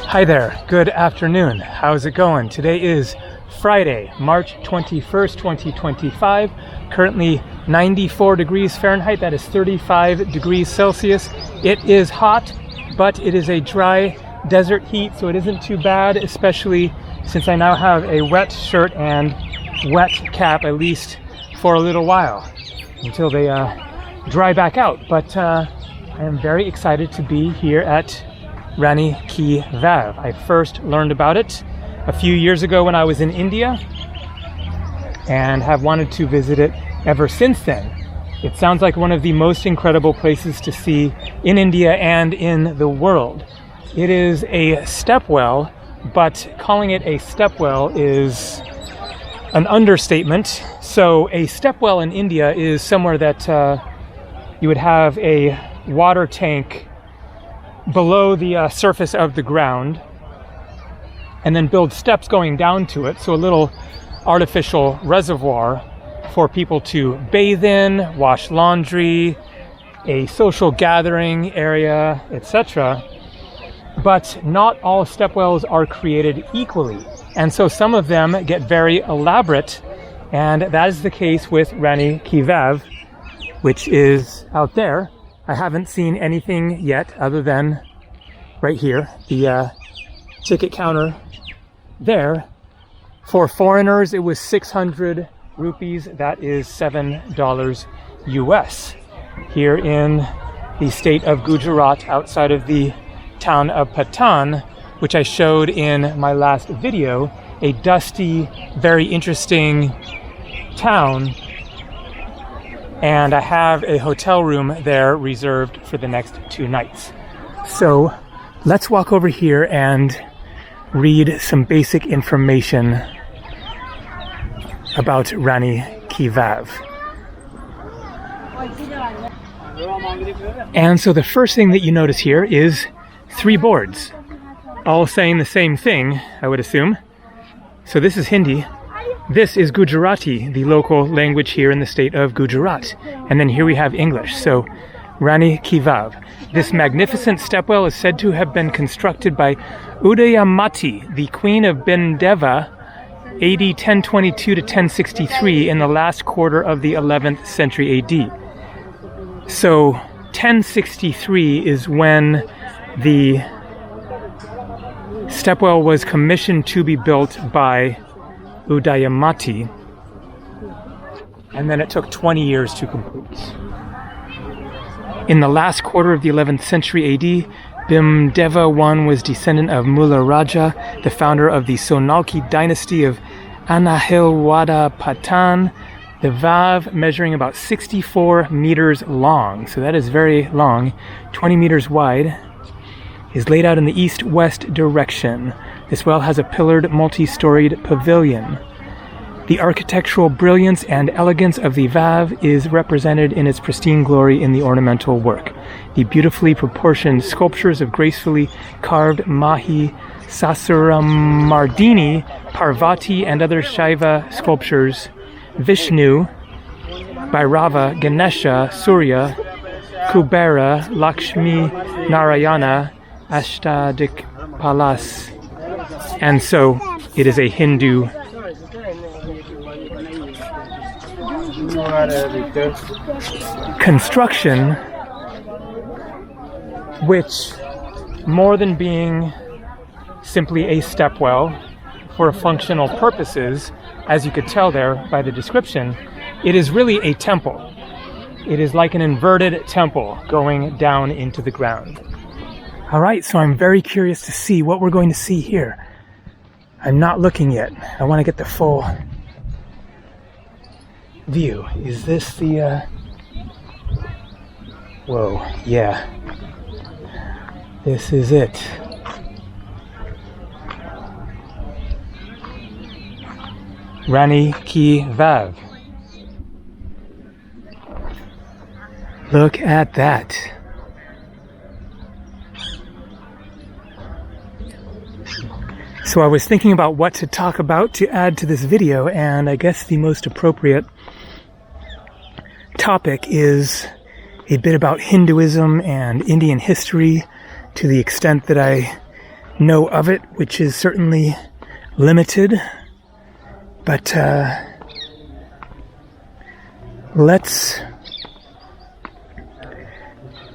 Hi there, good afternoon. How's it going? Today is Friday, March 21st, 2025. Currently 94 degrees Fahrenheit, that is 35 degrees Celsius. It is hot, but it is a dry desert heat, so it isn't too bad, especially since I now have a wet shirt and wet cap, at least for a little while, until they dry back out. But I am very excited to be here at Rani Ki Vav. I first learned about it a few years ago when I was in India and have wanted to visit it ever since then. It sounds like one of the most incredible places to see in India and in the world. It is a stepwell, but calling it a stepwell is an understatement. So a stepwell in India is somewhere that you would have a water tank below the surface of the ground and then build steps going down to it, so a little artificial reservoir for people to bathe in, wash laundry, a social gathering area, etc. But not all stepwells are created equally, and so some of them get very elaborate, and that is the case with Rani Ki Vav, which is out there. I haven't seen anything yet other than right here, the ticket counter there. For foreigners, it was 600 rupees. That is $7 US. Here in the state of Gujarat, outside of the town of Pawan, which I showed in my last video, a dusty, very interesting town. And I have a hotel room there reserved for the next 2 nights. So let's walk over here and read some basic information about Rani Ki Vav. And so the first thing that you notice here is 3 boards, all saying the same thing, I would assume. So this is Hindi. This is Gujarati, the local language here in the state of Gujarat. And then here we have English. So, Rani Ki Vav. This magnificent stepwell is said to have been constructed by Udayamati, the queen of Bendeva, AD 1022 to 1063, in the last quarter of the 11th century AD. So, 1063 is when the stepwell was commissioned to be built by Udayamati, and then it took 20 years to complete. In the last quarter of the 11th century AD, Bhimdeva I was descendant of Mula Raja, the founder of the Sonalki dynasty of Anahilwada Patan. The Vav, measuring about 64 meters long, so that is very long, 20 meters wide, is laid out in the east-west direction. This well has a pillared, multi-storied pavilion. The architectural brilliance and elegance of the Vav is represented in its pristine glory in the ornamental work. The beautifully proportioned sculptures of gracefully carved Mahi, Sasuramardini, Parvati, and other Shaiva sculptures, Vishnu, Bhairava, Ganesha, Surya, Kubera, Lakshmi, Narayana, Ashtadikpalas. And so it is a Hindu construction, which, more than being simply a stepwell for functional purposes, as you could tell there by the description, it is really a temple. It is like an inverted temple going down into the ground. All right, so I'm very curious to see what we're going to see here. I'm not looking yet. I want to get the full view. Is this the, whoa, yeah. This is it. Rani Ki Vav. Look at that. So I was thinking about what to talk about to add to this video, and I guess the most appropriate topic is a bit about Hinduism and Indian history, to the extent that I know of it, which is certainly limited. But let's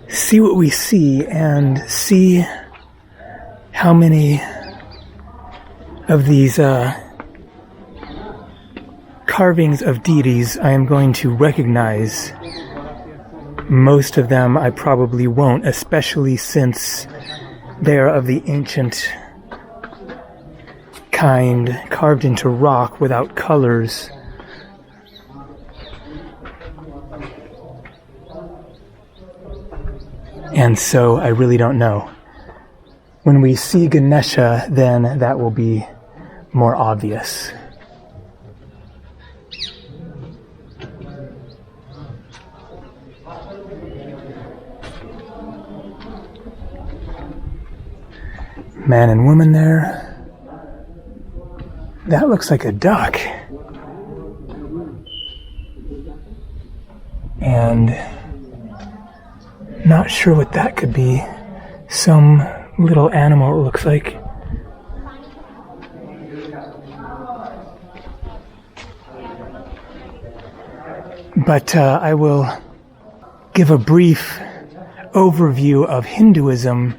see what we see and see how many of these carvings of deities I am going to recognize. Most of them I probably won't, especially since they are of the ancient kind, carved into rock without colors. And so I really don't know. When we see Ganesha, then that will be more obvious. Man and woman there. That looks like a duck. And not sure what that could be. Some little animal, it looks like. But I will give a brief overview of Hinduism.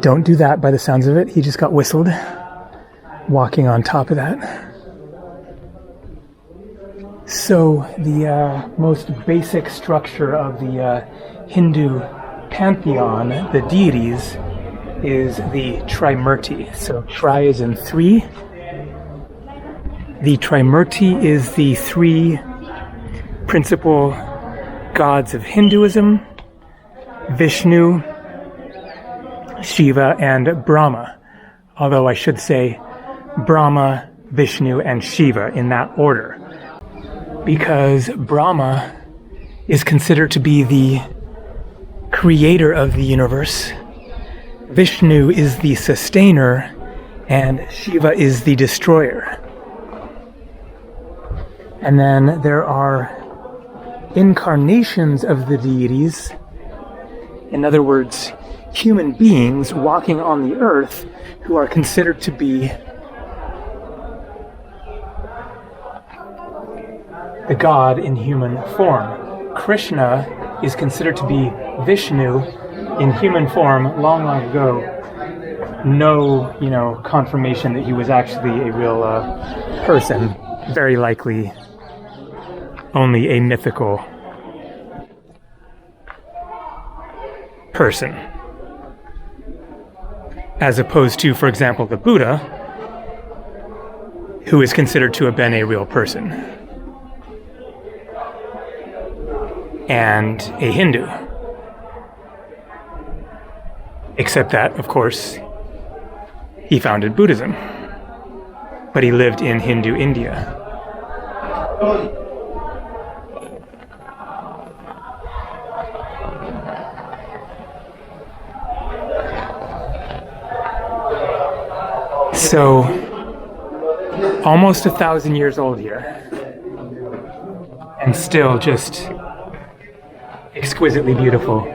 Don't do that by the sounds of it. He just got whistled walking on top of that. So the most basic structure of the Hindu pantheon, the deities, is the Trimurti. So tri is in three. The Trimurti is the three principal gods of Hinduism: Vishnu, Shiva, and Brahma. Although I should say Brahma, Vishnu, and Shiva in that order. Because Brahma is considered to be the creator of the universe, Vishnu is the sustainer, and Shiva is the destroyer. And then there are incarnations of the deities, in other words, human beings walking on the earth who are considered to be the god in human form. Krishna is considered to be Vishnu in human form long, long ago. No, confirmation that he was actually a real person. Very likely only a mythical person. As opposed to, for example, the Buddha, who is considered to have been a real person. And a Hindu. Except that, of course, he founded Buddhism. But he lived in Hindu India. So, almost 1,000 years old here. And still just exquisitely beautiful.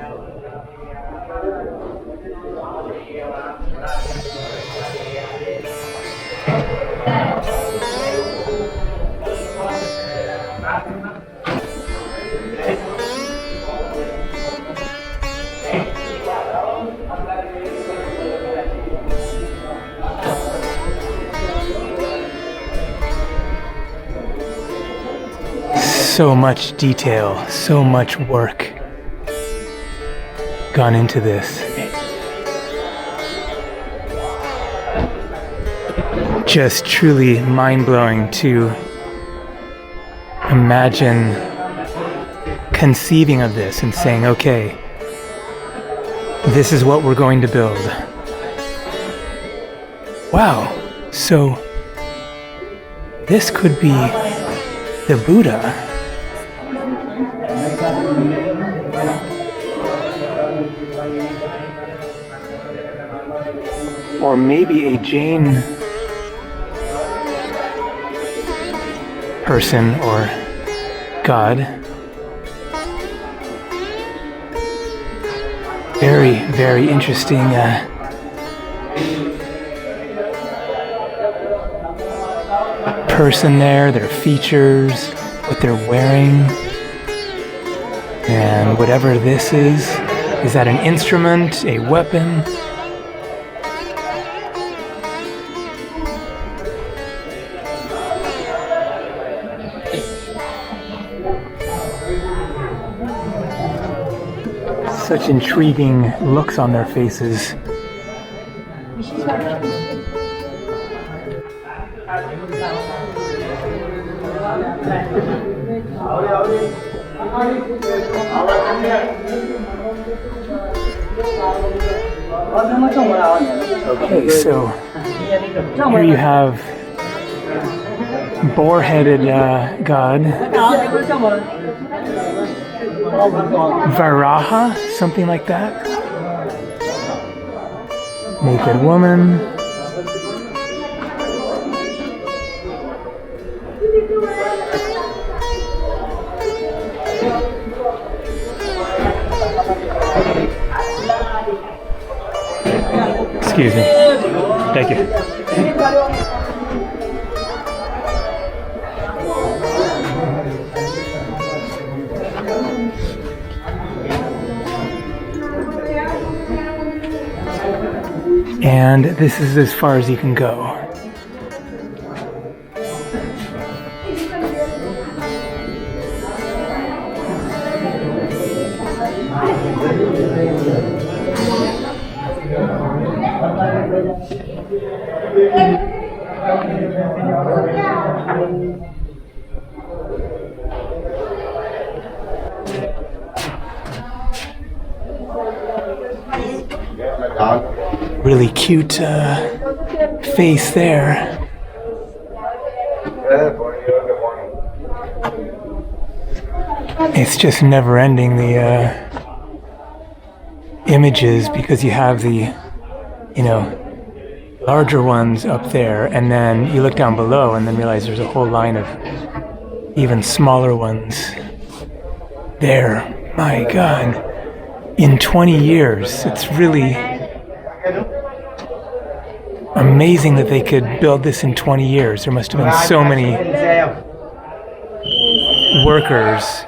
So much detail, so much work gone into this. Just truly mind-blowing to imagine conceiving of this and saying, okay, this is what we're going to build. Wow, so this could be the Buddha. Or maybe a Jain person or god. Very, very interesting person there, their features, what they're wearing, and whatever this is that an instrument, a weapon? Such intriguing looks on their faces. Okay, so here you have boar-headed god, Varaha, something like that. Naked woman. Excuse me. Thank you. And this is as far as you can go. Really cute face there. It's just never ending, the images, because you have the, larger ones up there, and then you look down below and then realize there's a whole line of even smaller ones there. My God. In 20 years, it's really amazing that they could build this in 20 years. There must have been so many workers.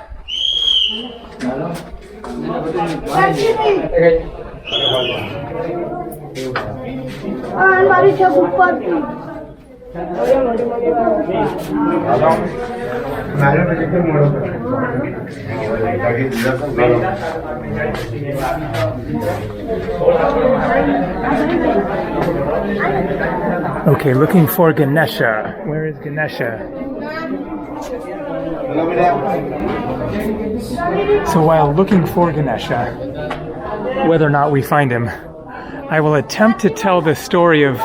Okay, looking for Ganesha. Where is Ganesha? So while looking for Ganesha, whether or not we find him, I will attempt to tell the story of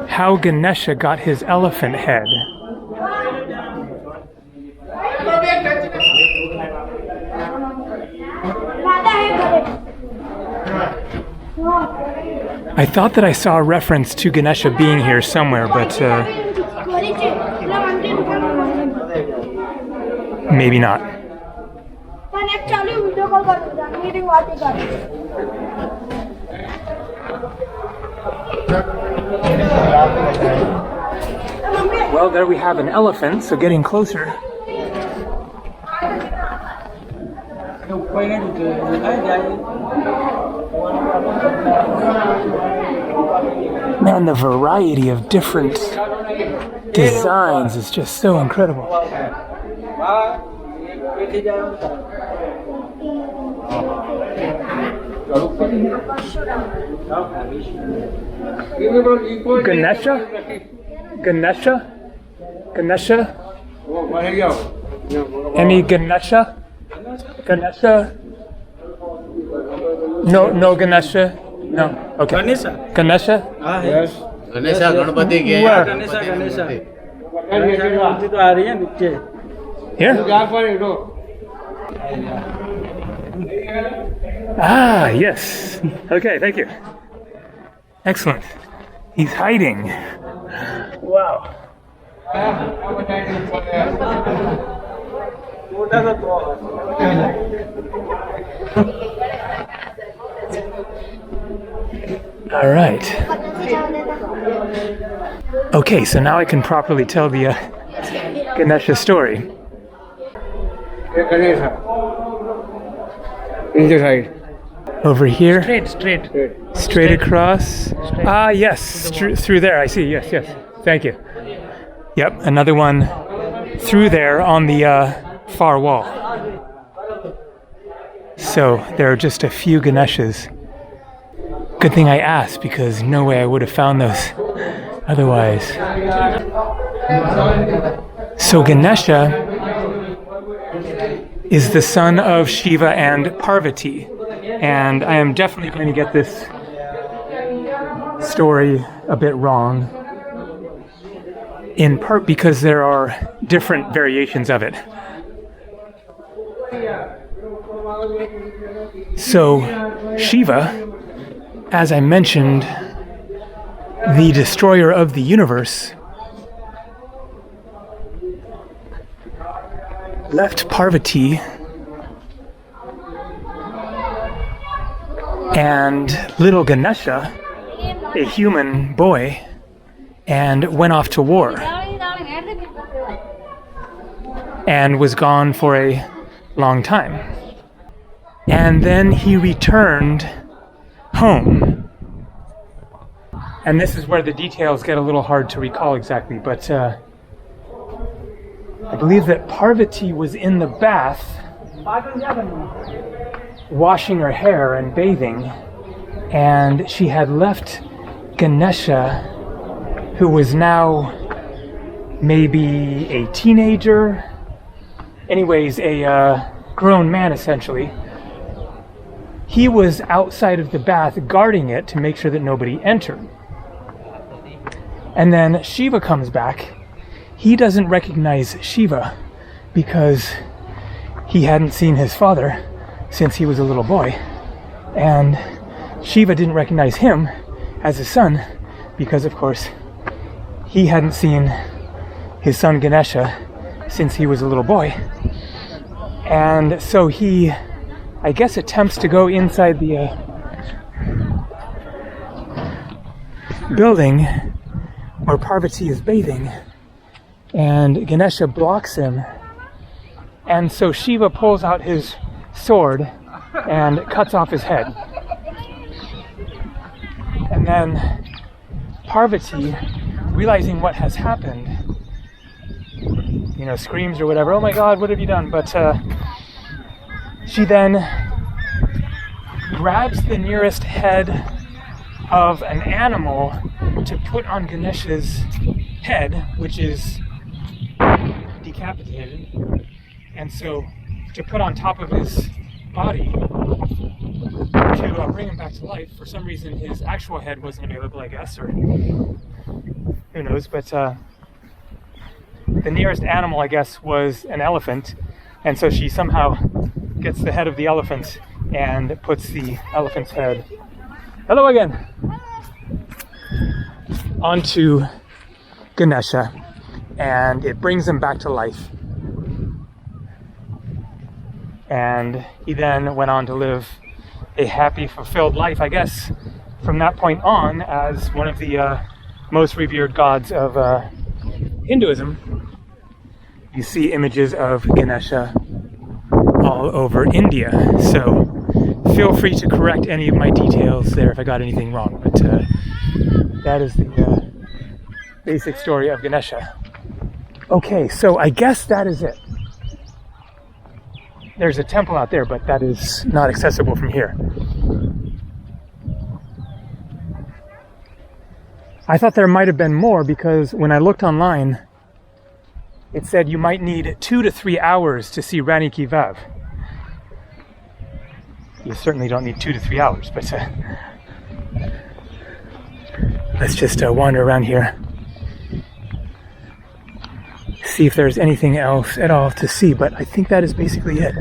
how Ganesha got his elephant head. I thought that I saw a reference to Ganesha being here somewhere, but maybe not. Well, there we have an elephant, so getting closer. Man, the variety of different designs is just so incredible. Ganesha? Ganesha? Ganesha? Any Ganesha? Ganesha? No Ganesha? No. Okay. Ganesha? Ganesha? Yes. Ganesha, Ganpati ke. Where? Ganesha. Here? Ah, yes. Okay, thank you. Excellent. He's hiding. Wow. All right. Okay, so now I can properly tell the Ganesha story. Ganesha. In the side. Over here, Straight. straight across. Ah, yes, through there. I see. Yes. Thank you. Yep, another one through there on the far wall. So there are just a few Ganeshas. Good thing I asked, because no way I would have found those otherwise. So Ganesha is the son of Shiva and Parvati. And I am definitely going to get this story a bit wrong, in part because there are different variations of it. So Shiva, as I mentioned, the destroyer of the universe, left Parvati and little Ganesha, a human boy, and went off to war and was gone for a long time. And then he returned home. And this is where the details get a little hard to recall exactly, but I believe that Parvati was in the bath washing her hair and bathing, and she had left Ganesha, who was now maybe a teenager, anyways, a grown man essentially. He was outside of the bath guarding it to make sure that nobody entered. And then Shiva comes back. He doesn't recognize Shiva because he hadn't seen his father since he was a little boy. And Shiva didn't recognize him as his son because, of course, he hadn't seen his son Ganesha since he was a little boy. And so he, I guess, attempts to go inside the building where Parvati is bathing, and Ganesha blocks him. And so Shiva pulls out his sword and cuts off his head. And then Parvati, realizing what has happened, screams or whatever, "Oh my God, what have you done?" But she then grabs the nearest head of an animal to put on Ganesha's head, which is decapitated, and so to put on top of his body to bring him back to life. For some reason his actual head wasn't available, I guess, or who knows, but the nearest animal, I guess, was an elephant, and so she somehow gets the head of the elephant and puts the elephant's head, hello again, onto Ganesha, and it brings him back to life. And he then went on to live a happy, fulfilled life, I guess, from that point on, as one of the most revered gods of Hinduism. You see images of Ganesha all over India, so feel free to correct any of my details there if I got anything wrong, but that is the basic story of Ganesha. Okay, so I guess that is it. There's a temple out there, but that is not accessible from here. I thought there might have been more, because when I looked online, it said you might need 2 to 3 hours to see Rani Ki Vav. You certainly don't need 2 to 3 hours, but let's just wander around here. See if there's anything else at all to see, but I think that is basically it.